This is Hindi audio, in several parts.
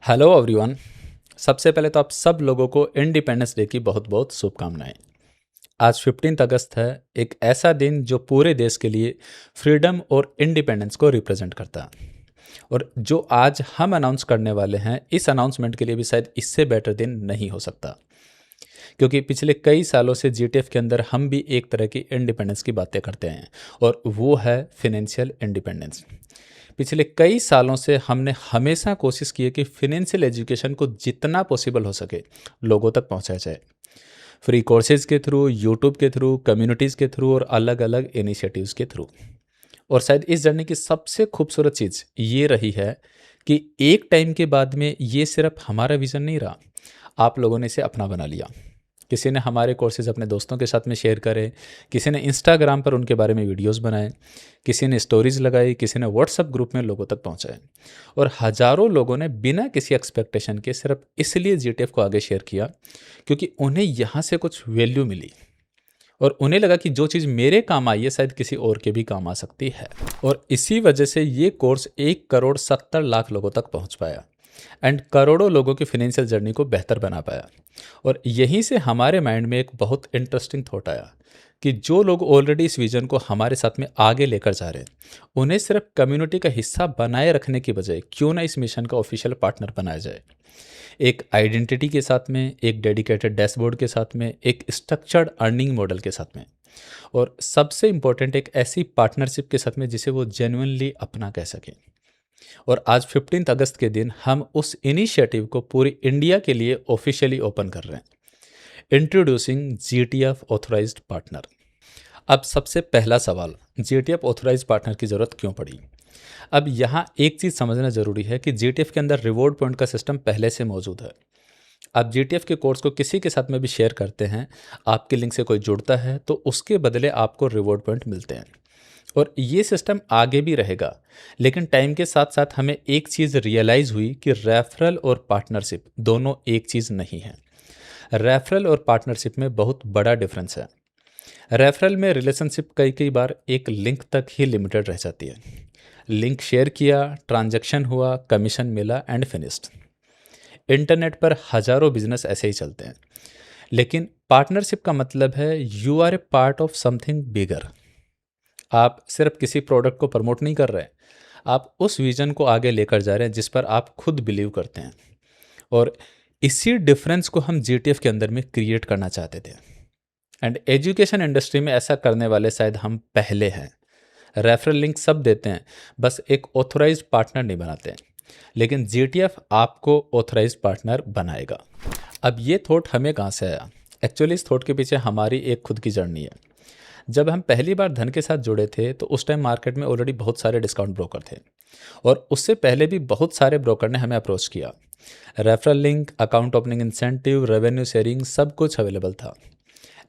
Hello everyone. सबसे पहले तो आप सब लोगों को इंडिपेंडेंस डे की बहुत बहुत शुभकामनाएं। आज 15 अगस्त है, एक ऐसा दिन जो पूरे देश के लिए फ्रीडम और इंडिपेंडेंस को रिप्रेजेंट करता है। और जो आज हम अनाउंस करने वाले हैं, इस अनाउंसमेंट के लिए भी शायद इससे बेटर दिन नहीं हो सकता, क्योंकि पिछले कई सालों से जीटीएफ के अंदर हम भी एक तरह की इंडिपेंडेंस की बातें करते हैं, और वो है फिनेंशियल इंडिपेंडेंस। पिछले कई सालों से हमने हमेशा कोशिश की है कि फिनेंशियल एजुकेशन को जितना पॉसिबल हो सके लोगों तक पहुंचाया जाए, फ्री कोर्सेज के थ्रू, यूट्यूब के थ्रू, कम्युनिटीज़ के थ्रू और अलग अलग इनिशिएटिव्स के थ्रू। और शायद इस जर्नी की सबसे खूबसूरत चीज़ ये रही है कि एक टाइम के बाद में ये सिर्फ हमारा विज़न नहीं रहा, आप लोगों ने इसे अपना बना लिया। किसी ने हमारे कोर्सेज अपने दोस्तों के साथ में शेयर करे, किसी ने इंस्टाग्राम पर उनके बारे में वीडियोस बनाए, किसी ने स्टोरीज लगाई, किसी ने व्हाट्सएप ग्रुप में लोगों तक पहुंचाए। और हज़ारों लोगों ने बिना किसी एक्सपेक्टेशन के सिर्फ इसलिए जीटीएफ को आगे शेयर किया क्योंकि उन्हें यहाँ से कुछ वैल्यू मिली, और उन्हें लगा कि जो चीज़ मेरे काम आई है शायद किसी और के भी काम आ सकती है। और इसी वजह से ये कोर्स 1,70,00,000 लोगों तक पहुंच पाया एंड करोड़ों लोगों की फाइनेंशियल जर्नी को बेहतर बना पाया। और यहीं से हमारे माइंड में एक बहुत इंटरेस्टिंग थॉट आया कि जो लोग ऑलरेडी इस विजन को हमारे साथ में आगे लेकर जा रहे हैं, उन्हें सिर्फ कम्युनिटी का हिस्सा बनाए रखने की बजाय क्यों ना इस मिशन का ऑफिशियल पार्टनर बनाया जाए। एक आइडेंटिटी के साथ में, एक डेडिकेटेड डैशबोर्ड के साथ में, एक स्ट्रक्चर्ड अर्निंग मॉडल के साथ में, और सबसे इम्पोर्टेंट एक ऐसी पार्टनरशिप के साथ में जिसे वो जेन्युइनली अपना कह सकें। और आज 15 अगस्त के दिन हम उस इनिशिएटिव को पूरी इंडिया के लिए ऑफिशियली ओपन कर रहे हैं, इंट्रोड्यूसिंग जीटीएफ ऑथराइज्ड पार्टनर। अब सबसे पहला सवाल, जीटीएफ ऑथराइज्ड पार्टनर की ज़रूरत क्यों पड़ी? अब यहाँ एक चीज़ समझना ज़रूरी है कि जीटीएफ के अंदर रिवॉर्ड पॉइंट का सिस्टम पहले से मौजूद है। आप जीटीएफ के कोर्स को किसी के साथ में भी शेयर करते हैं, आपके लिंक से कोई जुड़ता है तो उसके बदले आपको रिवॉर्ड पॉइंट मिलते हैं। और ये सिस्टम आगे भी रहेगा, लेकिन टाइम के साथ साथ हमें एक चीज़ रियलाइज़ हुई कि रेफरल और पार्टनरशिप दोनों एक चीज़ नहीं है। रेफरल और पार्टनरशिप में बहुत बड़ा डिफरेंस है। रेफरल में रिलेशनशिप कई कई बार एक लिंक तक ही लिमिटेड रह जाती है। लिंक शेयर किया, ट्रांजैक्शन हुआ, कमीशन मिला एंड फिनिश्ड। इंटरनेट पर हजारों बिजनेस ऐसे ही चलते हैं। लेकिन पार्टनरशिप का मतलब है you are a part of something bigger. आप सिर्फ किसी प्रोडक्ट को प्रमोट नहीं कर रहे, आप उस विजन को आगे लेकर जा रहे हैं जिस पर आप खुद बिलीव करते हैं। और इसी डिफरेंस को हम जीटीएफ के अंदर में क्रिएट करना चाहते थे, एंड एजुकेशन इंडस्ट्री में ऐसा करने वाले शायद हम पहले हैं। रेफरल लिंक सब देते हैं, बस एक ऑथराइज्ड पार्टनर नहीं बनाते हैं। लेकिन जीटीएफ आपको ऑथराइज्ड पार्टनर बनाएगा। अब ये थॉट हमें कहाँ से आया? एक्चुअली इस थॉट के पीछे हमारी एक खुद की जर्नी है। जब हम पहली बार धन के साथ जुड़े थे तो उस टाइम मार्केट में ऑलरेडी बहुत सारे डिस्काउंट ब्रोकर थे, और उससे पहले भी बहुत सारे ब्रोकर ने हमें अप्रोच किया। Referral link, account opening incentive, revenue sharing सब कुछ अवेलेबल था।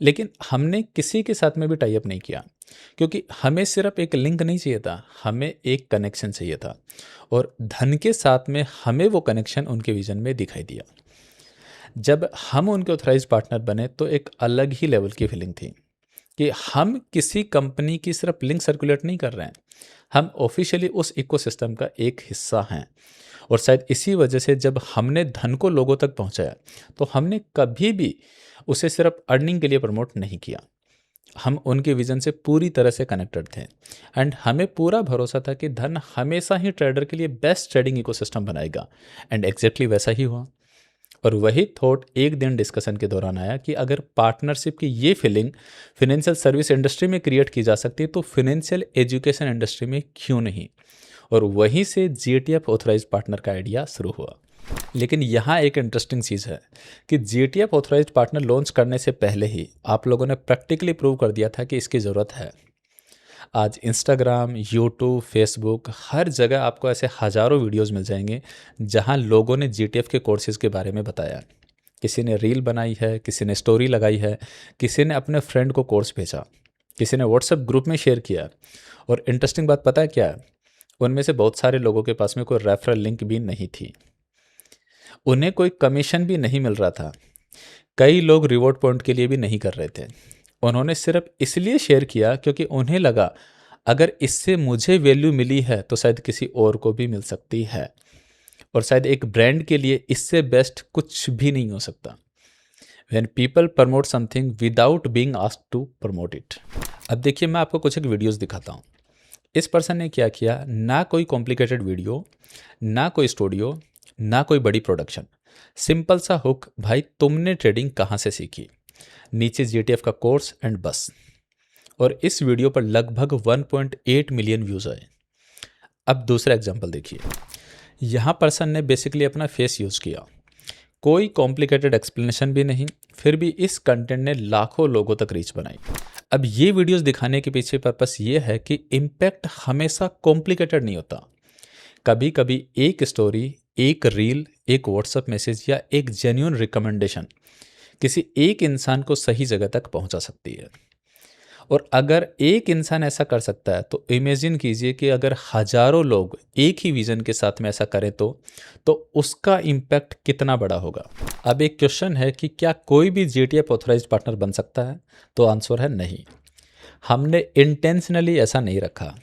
लेकिन हमने किसी के साथ में भी टाई अप नहीं किया, क्योंकि हमें सिर्फ एक लिंक नहीं चाहिए था, हमें एक कनेक्शन चाहिए था। और धन के साथ में हमें वो कनेक्शन उनके विजन में दिखाई दिया। जब हम उनके ऑथराइज पार्टनर बने तो एक अलग ही लेवल की फीलिंग थी कि हम किसी कंपनी की सिर्फ लिंक सर्कुलेट नहीं कर रहे हैं, हम ऑफिशियली उस इकोसिस्टम का एक हिस्सा हैं। और शायद इसी वजह से जब हमने धन को लोगों तक पहुंचाया तो हमने कभी भी उसे सिर्फ अर्निंग के लिए प्रमोट नहीं किया। हम उनके विजन से पूरी तरह से कनेक्टेड थे, एंड हमें पूरा भरोसा था कि धन हमेशा ही ट्रेडर के लिए बेस्ट ट्रेडिंग इकोसिस्टम बनाएगा। एंड एग्जैक्टली वैसा ही हुआ। और वही थॉट एक दिन डिस्कशन के दौरान आया कि अगर पार्टनरशिप की ये फीलिंग फिनेंशियल सर्विस इंडस्ट्री में क्रिएट की जा सकती है तो फिनेंशियल एजुकेशन इंडस्ट्री में क्यों नहीं। और वहीं से जीटीएफ ऑथराइज पार्टनर का आइडिया शुरू हुआ। लेकिन यहाँ एक इंटरेस्टिंग चीज़ है कि जीटीएफ ऑथराइज पार्टनर लॉन्च करने से पहले ही आप लोगों ने प्रैक्टिकली प्रूव कर दिया था कि इसकी ज़रूरत है। आज इंस्टाग्राम, यूट्यूब, फेसबुक, हर जगह आपको ऐसे हज़ारों वीडियोस मिल जाएंगे जहां लोगों ने जीटीएफ के कोर्सेज़ के बारे में बताया। किसी ने रील बनाई है, किसी ने स्टोरी लगाई है, किसी ने अपने फ्रेंड को कोर्स भेजा, किसी ने व्हाट्सएप ग्रुप में शेयर किया। और इंटरेस्टिंग बात पता है क्या है? उनमें से बहुत सारे लोगों के पास में कोई रेफरल लिंक भी नहीं थी, उन्हें कोई कमीशन भी नहीं मिल रहा था, कई लोग रिवॉर्ड पॉइंट के लिए भी नहीं कर रहे थे। उन्होंने सिर्फ इसलिए शेयर किया क्योंकि उन्हें लगा अगर इससे मुझे वैल्यू मिली है तो शायद किसी और को भी मिल सकती है। और शायद एक ब्रांड के लिए इससे बेस्ट कुछ भी नहीं हो सकता। When people promote something without being asked to promote it. अब देखिए, मैं आपको कुछ एक वीडियोस दिखाता हूँ। इस पर्सन ने क्या किया, ना कोई कॉम्प्लिकेटेड वीडियो, ना कोई स्टूडियो, ना कोई बड़ी प्रोडक्शन, सिंपल सा हुक, भाई तुमने ट्रेडिंग कहाँ से सीखी, नीचे जीटीएफ का कोर्स एंड बस। और इस वीडियो पर लगभग 1.8 मिलियन व्यूज आए। अब दूसरा एग्जांपल देखिए, यहाँ पर्सन ने बेसिकली अपना फेस यूज़ किया, कोई कॉम्प्लिकेटेड एक्सप्लेनेशन भी नहीं, फिर भी इस कंटेंट ने लाखों लोगों तक रीच बनाई। अब ये वीडियोस दिखाने के पीछे पर्पस ये है कि इम्पैक्ट हमेशा कॉम्प्लिकेटेड नहीं होता। कभी कभी एक स्टोरी, एक रील, एक व्हाट्सएप मैसेज या एक जेन्युइन रिकमेंडेशन किसी एक इंसान को सही जगह तक पहुंचा सकती है। और अगर एक इंसान ऐसा कर सकता है तो इमेजिन कीजिए कि अगर हजारों लोग एक ही विजन के साथ में ऐसा करें तो उसका इम्पैक्ट कितना बड़ा होगा। अब एक क्वेश्चन है कि क्या कोई भी जीटीएफ ऑथराइज्ड पार्टनर बन सकता है? तो आंसर है नहीं। हमने इंटेंशनली ऐसा नहीं रखा,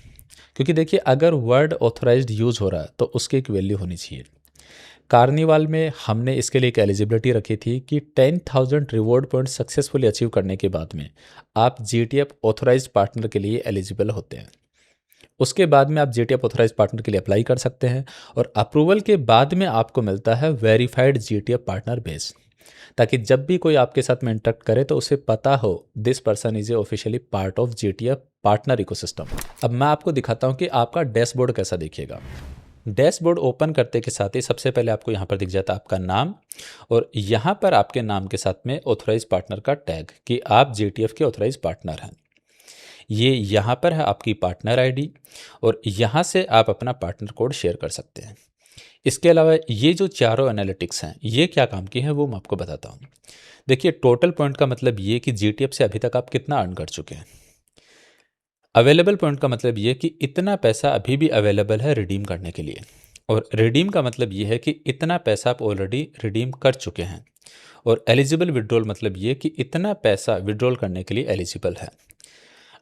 क्योंकि देखिए, अगर वर्ड ऑथराइज्ड यूज हो रहा है तो उसकी एक वैल्यू होनी चाहिए। कार्निवाल में हमने इसके लिए एक एलिजिबिलिटी रखी थी कि 10,000 रिवॉर्ड पॉइंट सक्सेसफुली अचीव करने के बाद में आप जीटीएफ ऑथराइज्ड पार्टनर के लिए एलिजिबल होते हैं। उसके बाद में आप जीटीएफ ऑथराइज्ड पार्टनर के लिए अप्लाई कर सकते हैं और अप्रूवल के बाद में आपको मिलता है वेरीफाइड जीटीएफ पार्टनर बेस, ताकि जब भी कोई आपके साथ में इंटरेक्ट करे तो उसे पता हो this person is a officially part of GTF partner ecosystem. अब मैं आपको दिखाता हूं कि आपका डैशबोर्ड कैसा दिखेगा। डैशबोर्ड ओपन करते के साथ ही सबसे पहले आपको यहाँ पर दिख जाता है आपका नाम, और यहाँ पर आपके नाम के साथ में ऑथराइज पार्टनर का टैग कि आप जीटीएफ के ऑथराइज पार्टनर हैं। ये यहाँ पर है आपकी पार्टनर आईडी, और यहाँ से आप अपना पार्टनर कोड शेयर कर सकते हैं। इसके अलावा ये जो चारों एनालिटिक्स हैं, ये क्या काम की हैं वो मैं आपको बताता हूँ। देखिए, टोटल पॉइंट का मतलब ये कि जीटीएफ से अभी तक आप कितना अर्न कर चुके हैं। अवेलेबल पॉइंट का मतलब ये कि इतना पैसा अभी भी अवेलेबल है रिडीम करने के लिए, और रिडीम का मतलब ये है कि इतना पैसा आप ऑलरेडी रिडीम कर चुके हैं। और एलिजिबल विड्रॉल मतलब ये कि इतना पैसा विड्रॉल करने के लिए एलिजिबल है।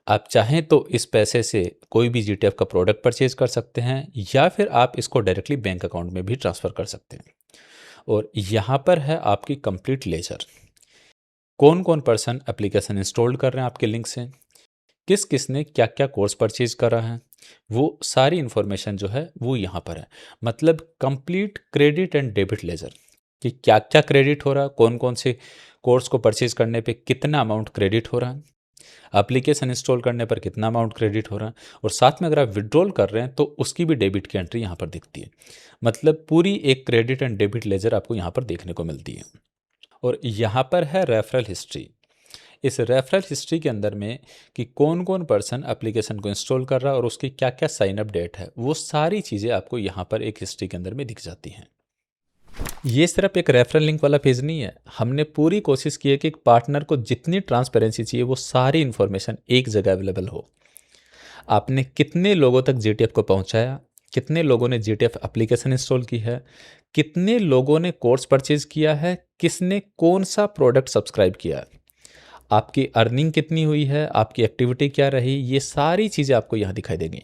आप चाहें तो इस पैसे से कोई भी जीटीएफ का प्रोडक्ट परचेज कर सकते हैं, या फिर आप इसको डायरेक्टली बैंक अकाउंट में भी ट्रांसफ़र कर सकते हैं। और यहाँ पर है आपकी कंप्लीट लेजर, कौन कौन पर्सन एप्लीकेशन इंस्टॉल कर रहे हैं आपके लिंक से, किस किस ने क्या क्या कोर्स परचेज करा है, वो सारी इन्फॉर्मेशन जो है वो यहाँ पर है। मतलब complete credit and debit ledger कि क्या क्या क्रेडिट हो रहा है, कौन कौन से कोर्स को परचेज करने पे कितना अमाउंट क्रेडिट हो रहा है, एप्लीकेशन इंस्टॉल करने पर कितना अमाउंट क्रेडिट हो रहा है, और साथ में अगर आप विड्रॉल कर रहे हैं तो उसकी भी डेबिट की एंट्री यहाँ पर दिखती है। मतलब पूरी एक क्रेडिट एंड डेबिट लेजर आपको यहाँ पर देखने को मिलती है। और यहाँ पर है रेफरल हिस्ट्री। इस रेफरल हिस्ट्री के अंदर में कि कौन कौन पर्सन एप्लीकेशन को इंस्टॉल कर रहा है और उसकी क्या क्या साइन अप डेट है, वो सारी चीज़ें आपको यहाँ पर एक हिस्ट्री के अंदर में दिख जाती हैं। ये सिर्फ एक रेफरल लिंक वाला पेज नहीं है, हमने पूरी कोशिश की है कि एक पार्टनर को जितनी ट्रांसपेरेंसी चाहिए वो सारी इन्फॉर्मेशन एक जगह अवेलेबल हो। आपने कितने लोगों तक जीटीएफ को पहुंचाया, कितने लोगों ने जीटीएफ एप्लीकेशन इंस्टॉल की है, कितने लोगों ने कोर्स परचेज किया है, किसने कौन सा प्रोडक्ट सब्सक्राइब किया है, आपकी अर्निंग कितनी हुई है, आपकी एक्टिविटी क्या रही, ये सारी चीज़ें आपको यहाँ दिखाई देंगी।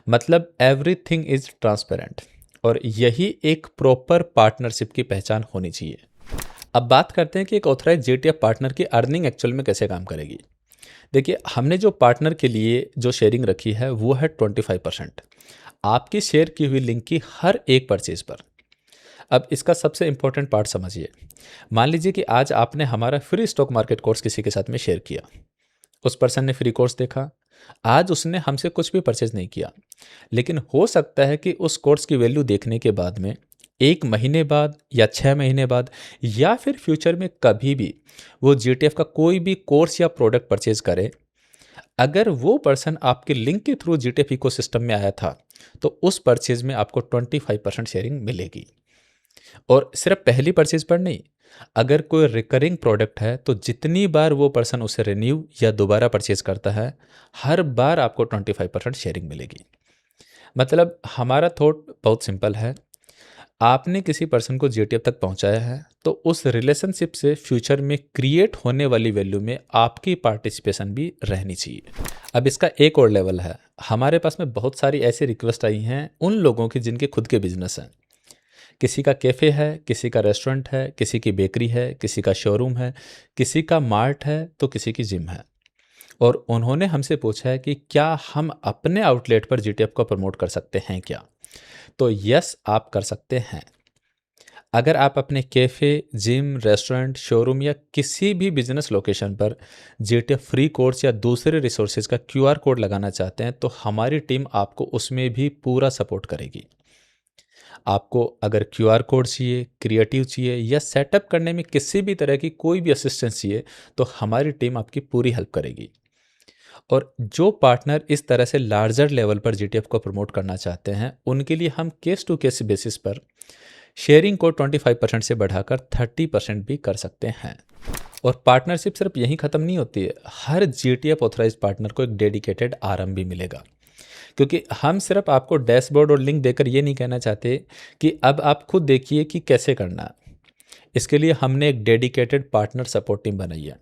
मतलब एवरीथिंग इज ट्रांसपेरेंट, और यही एक प्रॉपर पार्टनरशिप की पहचान होनी चाहिए। अब बात करते हैं कि एक ऑथराइज जीटीएफ पार्टनर की अर्निंग एक्चुअल में कैसे काम करेगी। देखिए, हमने जो पार्टनर के लिए जो शेयरिंग रखी है वो है 25% आपकी शेयर की हुई लिंक की हर एक परचेज पर। अब इसका सबसे इंपॉर्टेंट पार्ट समझिए। मान लीजिए कि आज आपने हमारा फ्री स्टॉक मार्केट कोर्स किसी के साथ में शेयर किया, उस पर्सन ने फ्री कोर्स देखा, आज उसने हमसे कुछ भी परचेज नहीं किया, लेकिन हो सकता है कि उस कोर्स की वैल्यू देखने के बाद में 1 महीने बाद या 6 महीने बाद या फिर फ्यूचर में कभी भी वो जीटीएफ का कोई भी कोर्स या प्रोडक्ट परचेज करे, अगर वो पर्सन आपके लिंक के थ्रू जीटीएफ इकोसिस्टम में आया था तो उस परचेज में आपको 25% शेयरिंग मिलेगी। और सिर्फ पहली परचेज पर नहीं, अगर कोई रिकरिंग प्रोडक्ट है तो जितनी बार वो पर्सन उसे रिन्यू या दोबारा परचेज करता है, हर बार आपको 25% शेयरिंग मिलेगी। मतलब हमारा थॉट बहुत सिंपल है, आपने किसी पर्सन को जीटीएफ तक पहुंचाया है तो उस रिलेशनशिप से फ्यूचर में क्रिएट होने वाली वैल्यू में आपकी पार्टिसिपेशन भी रहनी चाहिए। अब इसका एक और लेवल है, हमारे पास में बहुत सारी ऐसी रिक्वेस्ट आई हैं उन लोगों की जिनके खुद के बिजनेस हैं किसी का कैफ़े है, किसी का रेस्टोरेंट है, किसी की बेकरी है, किसी का शोरूम है, किसी का मार्ट है, तो किसी की जिम है। और उन्होंने हमसे पूछा है कि क्या हम अपने आउटलेट पर जीटीएफ को प्रमोट कर सकते हैं क्या? तो यस, आप कर सकते हैं। अगर आप अपने कैफ़े, जिम, रेस्टोरेंट, शोरूम या किसी भी बिज़नेस लोकेशन पर जीटीएफ फ्री कोड्स या दूसरे रिसोर्सेज का क्यूआर कोड लगाना चाहते हैं, तो हमारी टीम आपको उसमें भी पूरा सपोर्ट करेगी। आपको अगर क्यूआर कोड चाहिए, क्रिएटिव चाहिए या सेटअप करने में किसी भी तरह की कोई भी असिस्टेंस चाहिए, तो हमारी टीम आपकी पूरी हेल्प करेगी। और जो पार्टनर इस तरह से लार्जर लेवल पर जीटीएफ को प्रमोट करना चाहते हैं, उनके लिए हम केस टू केस बेसिस पर शेयरिंग को 25% से बढ़ाकर 30% भी कर सकते हैं। और पार्टनरशिप सिर्फ यहीं ख़त्म नहीं होती है, हर जीटीएफ ऑथराइज्ड पार्टनर को एक डेडिकेटेड आरएम भी मिलेगा। क्योंकि हम सिर्फ आपको डैशबोर्ड और लिंक देकर ये नहीं कहना चाहते कि अब आप खुद देखिए कि कैसे करना है। इसके लिए हमने एक डेडिकेटेड पार्टनर सपोर्ट टीम बनाई है।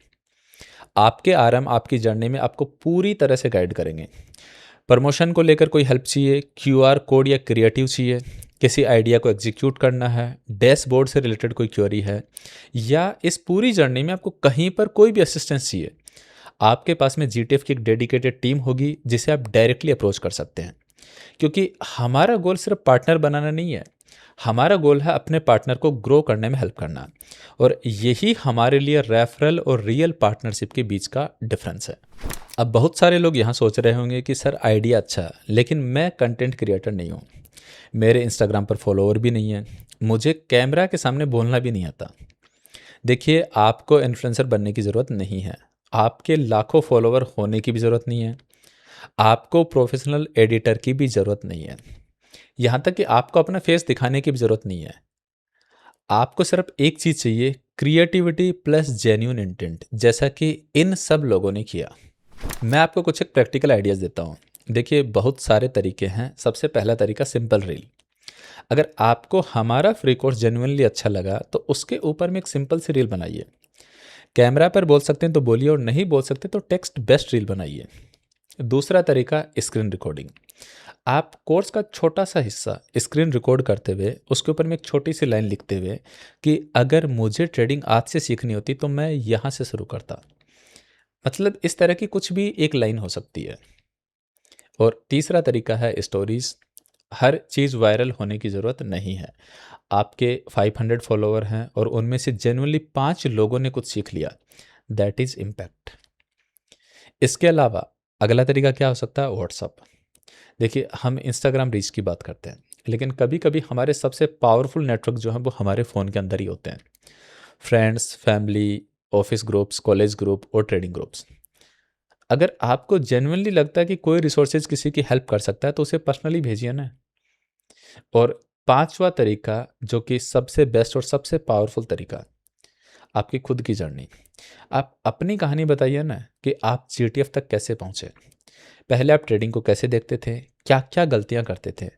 आपके आरएम आपकी जर्नी में आपको पूरी तरह से गाइड करेंगे। प्रमोशन को लेकर कोई हेल्प चाहिए, क्यूआर कोड या क्रिएटिव चाहिए, किसी आइडिया को एग्जीक्यूट करना है, डैशबोर्ड से रिलेटेड कोई क्वेरी है, या इस पूरी जर्नी में आपको कहीं पर कोई भी असिस्टेंस चाहिए, आपके पास में जीटीएफ की एक डेडिकेटेड टीम होगी जिसे आप डायरेक्टली अप्रोच कर सकते हैं। क्योंकि हमारा गोल सिर्फ पार्टनर बनाना नहीं है, हमारा गोल है अपने पार्टनर को ग्रो करने में हेल्प करना। और यही हमारे लिए रेफरल और रियल पार्टनरशिप के बीच का डिफरेंस है। अब बहुत सारे लोग यहाँ सोच रहे होंगे कि सर आइडिया अच्छा है, लेकिन मैं कंटेंट क्रिएटर नहीं हूँ, मेरे इंस्टाग्राम पर फॉलोअर भी नहीं है, मुझे कैमरा के सामने बोलना भी नहीं आता। देखिए, आपको इन्फ्लुएंसर बनने की ज़रूरत नहीं है, आपके लाखों फॉलोवर होने की भी ज़रूरत नहीं है, आपको प्रोफेशनल एडिटर की भी ज़रूरत नहीं है, यहाँ तक कि आपको अपना फेस दिखाने की भी ज़रूरत नहीं है। आपको सिर्फ एक चीज़ चाहिए, क्रिएटिविटी प्लस जेन्युइन इंटेंट, जैसा कि इन सब लोगों ने किया। मैं आपको कुछ एक प्रैक्टिकल आइडियाज़ देता हूँ। देखिए, बहुत सारे तरीके हैं। सबसे पहला तरीका सिंपल रील। अगर आपको हमारा फ्री कोर्स जेन्युइनली अच्छा लगा तो उसके ऊपर में एक सिंपल सी रील बनाइए। कैमरा पर बोल सकते हैं तो बोलिए, और नहीं बोल सकते तो टेक्स्ट बेस्ट रील बनाइए। दूसरा तरीका स्क्रीन रिकॉर्डिंग। आप कोर्स का छोटा सा हिस्सा स्क्रीन रिकॉर्ड करते हुए उसके ऊपर में एक छोटी सी लाइन लिखते हुए कि अगर मुझे ट्रेडिंग आज से सीखनी होती तो मैं यहाँ से शुरू करता। मतलब इस तरह की कुछ भी एक लाइन हो सकती है। और तीसरा तरीका है स्टोरीज। हर चीज़ वायरल होने की ज़रूरत नहीं है। आपके 500 फॉलोवर हैं और उनमें से जेन्युइनली 5 लोगों ने कुछ सीख लिया, दैट इज़ इम्पैक्ट। इसके अलावा अगला तरीका क्या हो सकता है? व्हाट्सअप। देखिए, हम इंस्टाग्राम रीच की बात करते हैं, लेकिन कभी कभी हमारे सबसे पावरफुल नेटवर्क जो हैं वो हमारे फ़ोन के अंदर ही होते हैं। Friends, family, office groups, college group और ट्रेडिंग ग्रुप्स। अगर आपको जेन्युइनली लगता है कि कोई रिसोर्सेज किसी की हेल्प कर सकता है तो उसे पर्सनली भेजिए ना। और पांचवा तरीका, जो कि सबसे बेस्ट और सबसे पावरफुल तरीका, आपकी खुद की जर्नी। आप अपनी कहानी बताइए ना कि आप जीटीएफ तक कैसे पहुंचे। पहले आप ट्रेडिंग को कैसे देखते थे, क्या क्या गलतियां करते थे,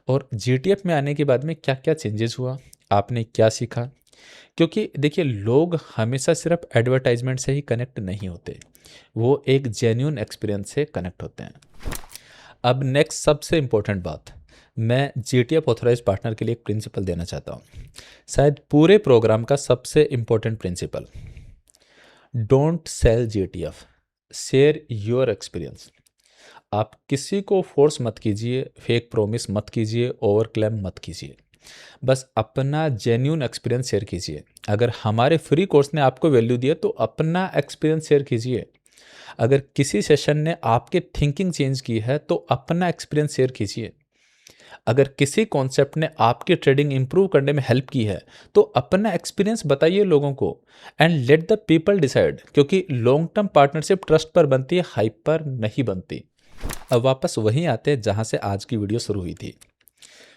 और जीटीएफ में आने के बाद में क्या क्या चेंजेस हुआ, आपने क्या सीखा। क्योंकि देखिए, लोग हमेशा सिर्फ एडवर्टाइजमेंट से ही कनेक्ट नहीं होते, वो एक जेन्यून एक्सपीरियंस से कनेक्ट होते हैं। अब नेक्स्ट सबसे इम्पोर्टेंट बात, मैं जीटीएफ ऑथराइज पार्टनर के लिए एक प्रिंसिपल देना चाहता हूँ, शायद पूरे प्रोग्राम का सबसे important principle. Don't sell GTF, share your experience. आप किसी को फोर्स मत कीजिए, फेक प्रॉमिस मत कीजिए, ओवर क्लेम मत कीजिए। बस अपना जेन्यून एक्सपीरियंस शेयर कीजिए। अगर हमारे फ्री कोर्स ने आपको वैल्यू दिया तो अपना एक्सपीरियंस शेयर कीजिए। अगर किसी सेशन ने आपकी थिंकिंग चेंज की है तो अपना एक्सपीरियंस शेयर कीजिए। अगर किसी कॉन्सेप्ट ने आपकी ट्रेडिंग इंप्रूव करने में हेल्प की है तो अपना एक्सपीरियंस बताइए लोगों को, and let the people decide. क्योंकि लॉन्ग टर्म पार्टनरशिप ट्रस्ट पर बनती है, हाइप पर नहीं बनती। अब वापस वहीं आते हैं जहां से आज की वीडियो शुरू हुई थी।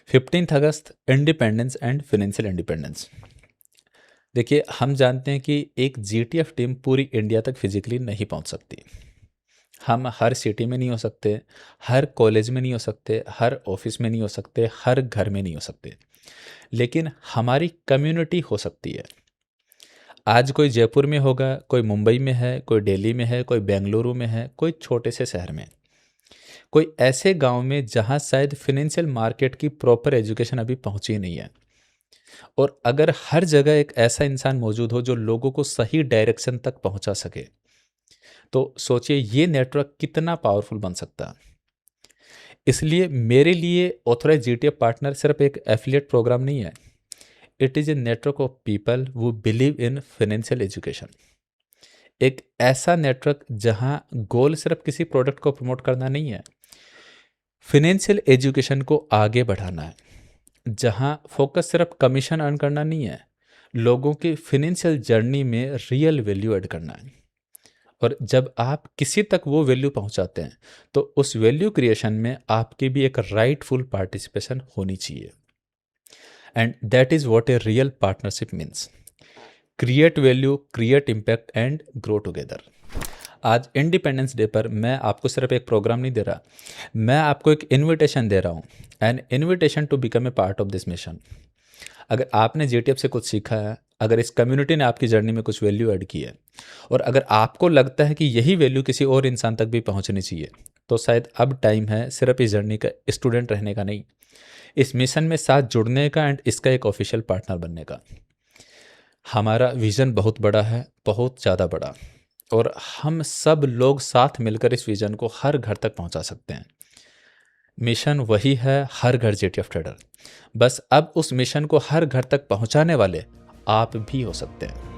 15 अगस्त, इंडिपेंडेंस एंड फाइनेंशियल इंडिपेंडेंस। देखिए, हम जानते हैं कि एक जीटीएफ टीम पूरी इंडिया तक फिजिकली नहीं पहुंच सकती। हम हर सिटी में नहीं हो सकते, हर कॉलेज में नहीं हो सकते, हर ऑफिस में नहीं हो सकते, हर घर में नहीं हो सकते, लेकिन हमारी कम्युनिटी हो सकती है। आज कोई जयपुर में होगा, कोई मुंबई में है, कोई दिल्ली में है, कोई बेंगलुरु में है, कोई छोटे से शहर में, कोई ऐसे गांव में जहां शायद फिनेंशियल मार्केट की प्रॉपर एजुकेशन अभी पहुंची नहीं है। और अगर हर जगह एक ऐसा इंसान मौजूद हो जो लोगों को सही डायरेक्शन तक पहुंचा सके, तो सोचिए ये नेटवर्क कितना पावरफुल बन सकता है। इसलिए मेरे लिए ऑथराइज जीटीए पार्टनर सिर्फ एक एफिलिएट प्रोग्राम नहीं है, it is a network of people वो बिलीव इन फाइनेंशियल एजुकेशन। एक ऐसा नेटवर्क जहां गोल सिर्फ किसी प्रोडक्ट को प्रमोट करना नहीं है, फाइनेंशियल एजुकेशन को आगे बढ़ाना है, जहां फोकस सिर्फ कमीशन अर्न करना नहीं है, लोगों की फाइनेंशियल जर्नी में रियल वैल्यू ऐड करना है। और जब आप किसी तक वो वैल्यू पहुंचाते हैं, तो उस वैल्यू क्रिएशन में आपकी भी एक राइटफुल पार्टिसिपेशन होनी चाहिए। And that is what a real partnership means, create value, create impact and grow together. आज इंडिपेंडेंस डे पर मैं आपको सिर्फ एक प्रोग्राम नहीं दे रहा, मैं आपको एक इनविटेशन दे रहा हूँ, an invitation to become a part of this mission. अगर आपने जीटीएफ से कुछ सीखा है, अगर इस कम्युनिटी ने आपकी जर्नी में कुछ वैल्यू ऐड की है, और अगर आपको लगता है कि यही वैल्यू किसी और इंसान तक भी पहुंचनी चाहिए, तो शायद अब टाइम है सिर्फ इस जर्नी का स्टूडेंट रहने का नहीं, इस मिशन में साथ जुड़ने का एंड इसका एक ऑफिशियल पार्टनर बनने का। हमारा विज़न बहुत बड़ा है, बहुत ज़्यादा बड़ा, और हम सब लोग साथ मिलकर इस विज़न को हर घर तक पहुंचा सकते हैं। मिशन वही है, हर घर जीटीएफ ट्रेडर। बस अब उस मिशन को हर घर तक पहुंचाने वाले आप भी हो सकते हैं।